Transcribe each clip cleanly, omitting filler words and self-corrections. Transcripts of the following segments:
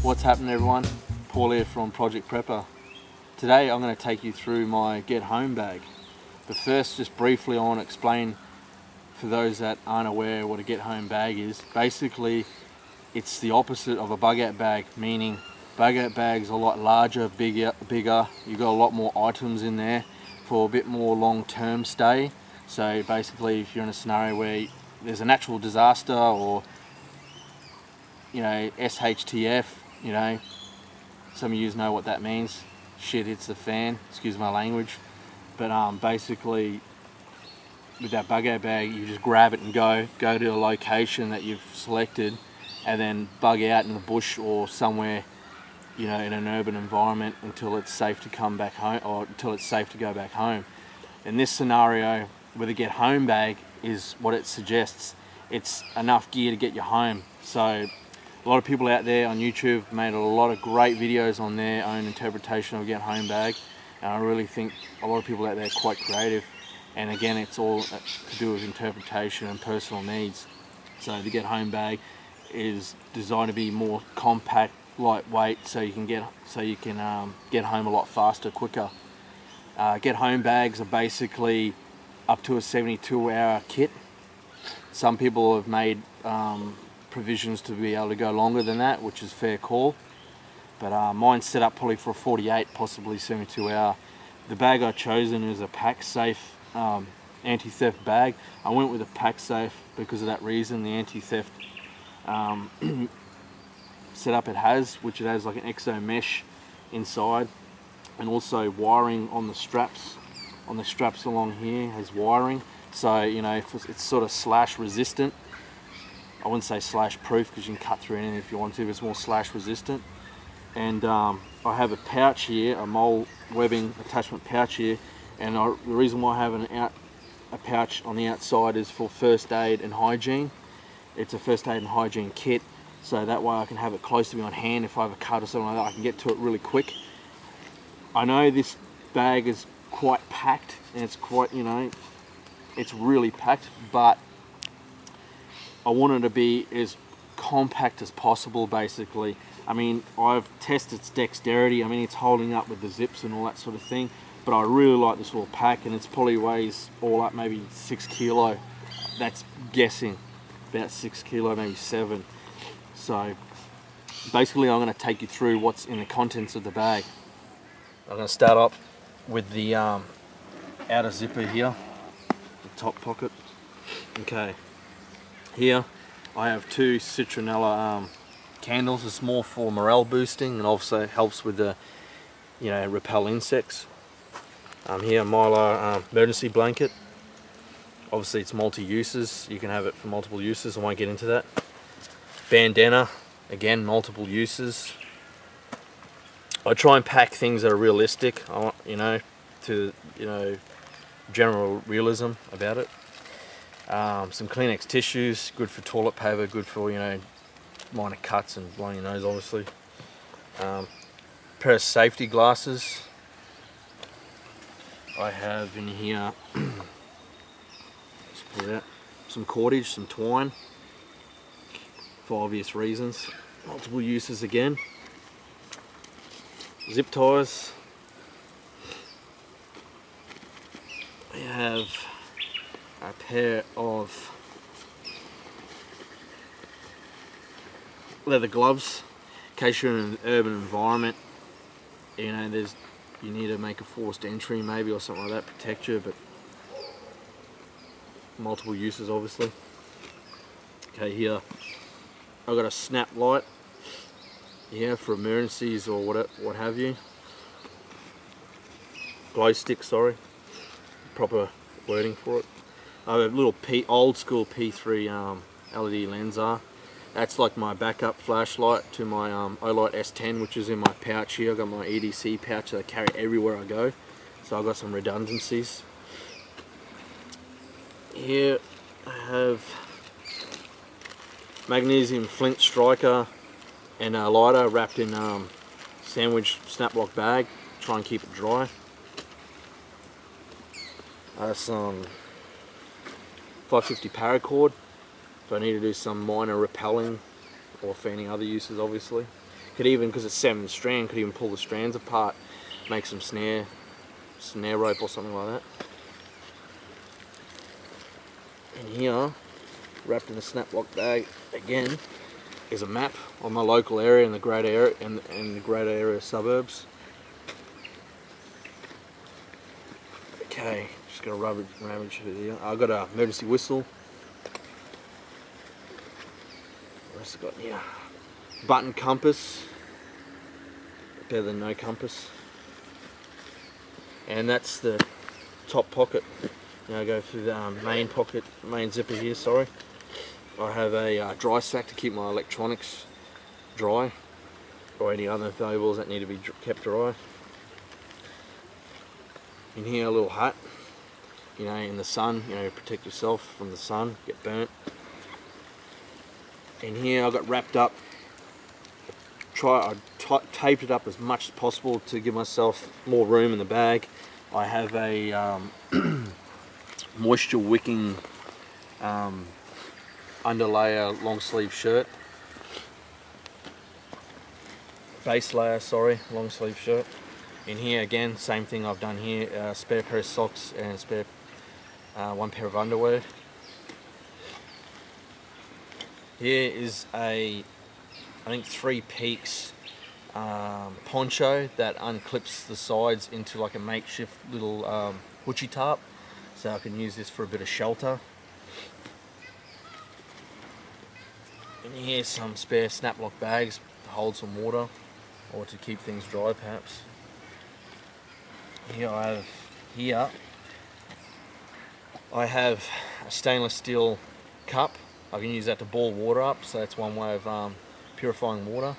What's happening, everyone? Paul here from Project Prepper. Today I'm going to take you through my get home bag. But first, just briefly, I want to explain for those that aren't aware what a get home bag is. Basically, it's the opposite of a bug out bag, meaning bug out bags are a lot larger, bigger. You've got a lot more items in there for a bit more long-term stay. So basically, if you're in a scenario where there's a natural disaster or SHTF, some of you know what that means. Shit hits the fan, excuse my language. But basically, with that bug out bag, you just grab it and go to a location that you've selected, and then bug out in the bush or somewhere, in an urban environment until it's safe to come back home, or until it's safe to go back home. In this scenario, with a get home bag, is what it suggests. It's enough gear to get you home. So a lot of people out there on YouTube made a lot of great videos on their own interpretation of a get home bag, and I really think a lot of people out there are quite creative. And again, it's all to do with interpretation and personal needs. So the get home bag is designed to be more compact, lightweight, so you can get home a lot faster, quicker. Get home bags are basically up to a 72-hour kit. Some people have made provisions to be able to go longer than that, which is fair call. But mine's set up probably for a 48, possibly 72-hour. The bag I've chosen is a PakSafe anti-theft bag. I went with a PakSafe because of that reason, the anti-theft setup it has, which it has like an exo mesh inside, and also wiring on the straps. On the straps along here has wiring, so it's sort of slash resistant. I wouldn't say slash proof because you can cut through anything if you want to, but it's more slash resistant. And I have a pouch here, a mole webbing attachment pouch here, and the reason why I have a pouch on the outside is for first aid and hygiene. It's a first aid and hygiene kit, so that way I can have it close to me on hand. If I have a cut or something like that, I can get to it really quick. I know this bag is quite packed, and it's quite, it's really packed, but I want it to be as compact as possible, basically. I mean, I've tested its dexterity. I mean, it's holding up with the zips and all that sort of thing, but I really like this little pack, and it's probably weighs all up maybe 6 kilo. That's guessing, about 6 kilo, maybe 7. So basically, I'm going to take you through what's in the contents of the bag. I'm going to start up with the outer zipper here, the top pocket. Okay, here I have 2 citronella candles. It's more for morale boosting and also helps with the repel insects. Here, Mylar emergency blanket. Obviously it's multi-uses, you can have it for multiple uses, I won't get into that. Bandana, again, multiple uses. I try and pack things that are realistic, to general realism about it. Some Kleenex tissues, good for toilet paper, good for minor cuts and blowing your nose, obviously. Pair of safety glasses. I have in here, let's pull it out, some cordage, some twine, for obvious reasons. Multiple uses again. Zip ties. I have a pair of leather gloves in case you're in an urban environment. You need to make a forced entry maybe or something like that, protect you, but multiple uses obviously. Okay, here I've got a snap light here for emergencies or what have you. Glow stick, sorry, proper wording for it. I have a little old school P3 LED Lensar. That's like my backup flashlight to my Olight S10, which is in my pouch here. I've got my EDC pouch that I carry everywhere I go, so I've got some redundancies. Here I have magnesium flint striker and a lighter wrapped in sandwich snap lock bag. Try and keep it dry. Some 550 paracord if I need to do some minor repelling or for any other uses, obviously. Could even, because it's 7 strand, could even pull the strands apart, make some snare rope or something like that. And here, wrapped in a snap lock bag again, is a map of my local area and the greater area and the greater area suburbs. Okay, just gonna rummage it here. I've got an emergency whistle. What else I got here? Button compass. Better than no compass. And that's the top pocket. Now I go through the main zipper here, sorry. I have a dry sack to keep my electronics dry, or any other valuables that need to be kept dry. In here, a little hat, you know, in the sun, you know, protect yourself from the sun, get burnt. In here, I got wrapped up. I taped it up as much as possible to give myself more room in the bag. I have a moisture wicking underlayer long sleeve shirt. Base layer, sorry, long sleeve shirt. In here again, same thing I've done here, spare pair of socks and spare one pair of underwear. Here is I think 3 Peaks poncho that unclips the sides into like a makeshift little hoochie tarp, so I can use this for a bit of shelter. And here's some spare snap lock bags to hold some water or to keep things dry perhaps. Here I have a stainless steel cup. I can use that to boil water up, so that's one way of purifying water.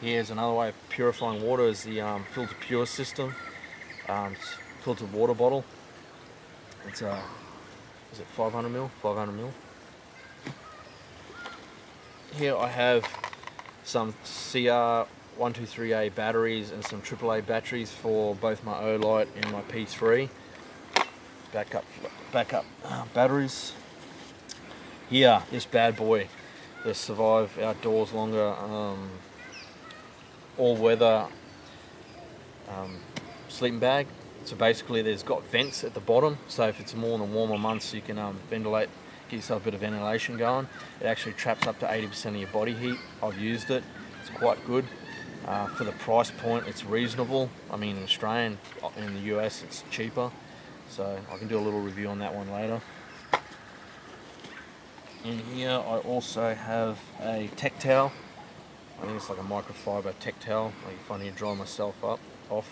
Here's another way of purifying water, is the Filter Pure system. Filtered water bottle. It's is it 500 ml? 500 ml. Here I have some CR123A batteries and some AAA batteries for both my Olight and my P3. Backup batteries. Here, this bad boy, the Survive Outdoors Longer all-weather sleeping bag. So basically there's got vents at the bottom, so if it's more in the warmer months you can ventilate, get yourself a bit of ventilation going. It actually traps up to 80% of your body heat. I've used it, it's quite good. For the price point it's reasonable. I mean in Australia, in the US it's cheaper, so I can do a little review on that one later. In here I also have a tech towel. I think it's like a microfiber tech towel. If I need to dry myself off.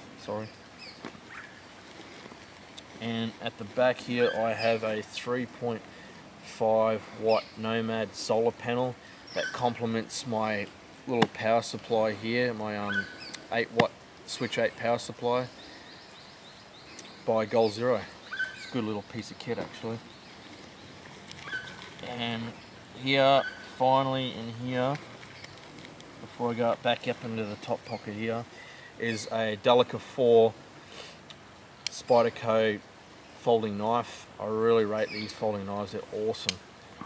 And at the back here I have a 3.5 watt Nomad solar panel that complements my little power supply here, my 8 watt Switch 8 power supply by Goal Zero. It's a good little piece of kit actually. And here, finally in here, before I go back up into the top pocket here, is a Delica 4 Spyderco folding knife. I really rate these folding knives, they're awesome.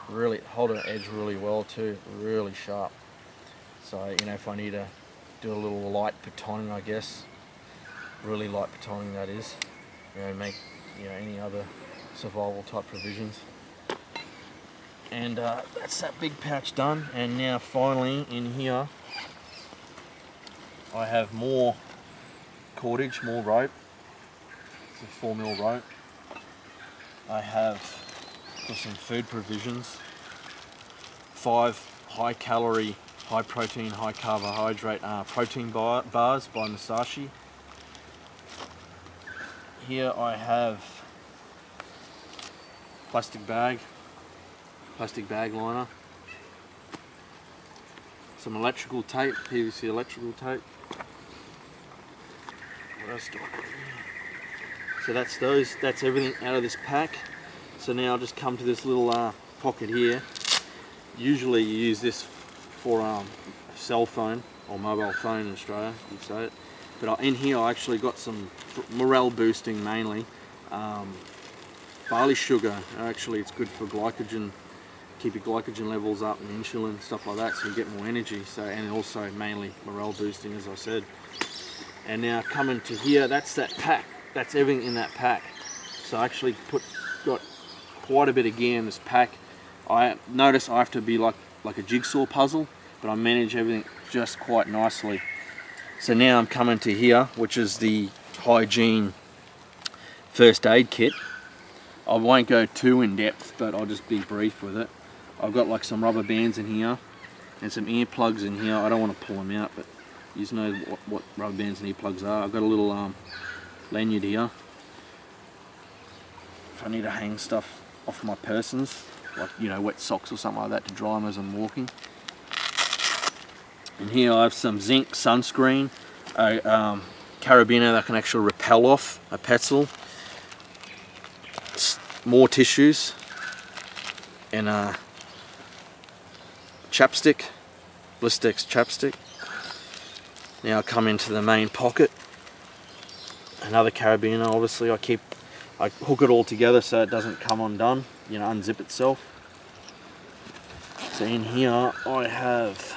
Really hold an edge really well too, really sharp. So, you know, if I need to do a little light batoning, I guess, really light batoning that is, you know, make, you know, any other survival type provisions. And that's that big pouch done. And now finally in here I have more cordage, more rope. It's a 4mm rope. I have got some food provisions. 5 high calorie, high protein, high carbohydrate protein bars by Musashi. Here I have plastic bag liner, some electrical tape, PVC electrical tape. What else do I got here? So that's everything out of this pack. So now I'll just come to this little pocket here. Usually you use this for a cell phone or mobile phone in Australia, you'd say it. But in here I actually got some morale boosting mainly. Barley sugar, actually it's good for glycogen keep your glycogen levels up and insulin, stuff like that, so you get more energy. So, and also mainly morale boosting, as I said. And now coming to here, that's that pack. That's everything in that pack. So I actually got quite a bit of gear in this pack. I notice I have to be like a jigsaw puzzle, but I manage everything just quite nicely. So now I'm coming to here, which is the hygiene first aid kit. I won't go too in depth, but I'll just be brief with it. I've got like some rubber bands in here and some earplugs in here. I don't want to pull them out, but you just know what rubber bands and earplugs are. I've got a little lanyard here if I need to hang stuff off my persons, like, you know, wet socks or something like that to dry them as I'm walking. And here I have some zinc sunscreen, a carabiner that can actually repel off a pencil, more tissues, and a chapstick, Blistex chapstick. Now I come into the main pocket, another carabiner. Obviously I hook it all together so it doesn't come undone, you know, unzip itself. So in here I have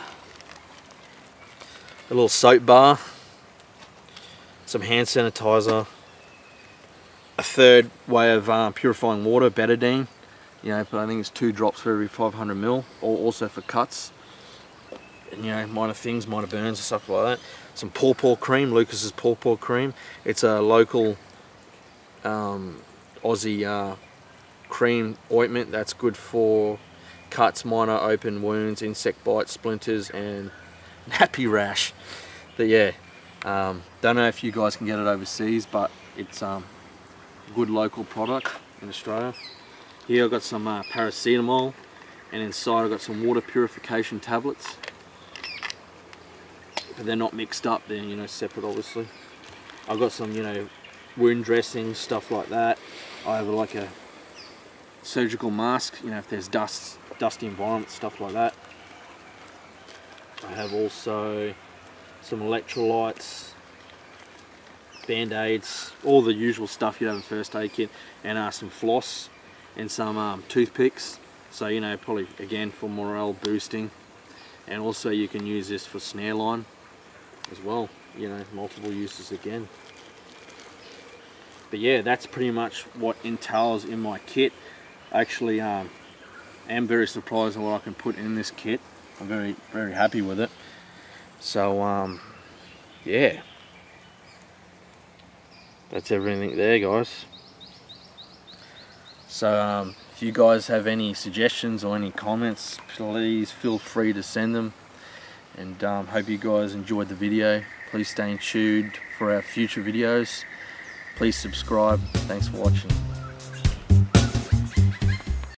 a little soap bar, some hand sanitizer, a third way of purifying water, betadine, you know, but I think it's 2 drops for every 500 ml, or also for cuts, and, you know, minor things, minor burns and stuff like that. Some Paw cream, Lucas's Paw cream. It's a local Aussie cream ointment that's good for cuts, minor open wounds, insect bites, splinters, and nappy rash. But yeah, don't know if you guys can get it overseas, but it's a good local product in Australia. Here I've got some paracetamol, and inside I've got some water purification tablets, but they're not mixed up, they're, you know, separate obviously. I've got some, you know, wound dressings, stuff like that. I have like a surgical mask, you know, if there's dusty environment, stuff like that. I have also some electrolytes, band-aids, all the usual stuff you'd have in a first aid kit, and some floss and some toothpicks. So, you know, probably again for morale boosting, and also you can use this for snare line as well, you know, multiple uses again. But yeah, that's pretty much what entails in my kit. I actually am very surprised at what I can put in this kit. I'm very happy with it. So yeah, that's everything there, guys. So if you guys have any suggestions or any comments, please feel free to send them. And hope you guys enjoyed the video. Please stay tuned for our future videos. Please subscribe. Thanks for watching.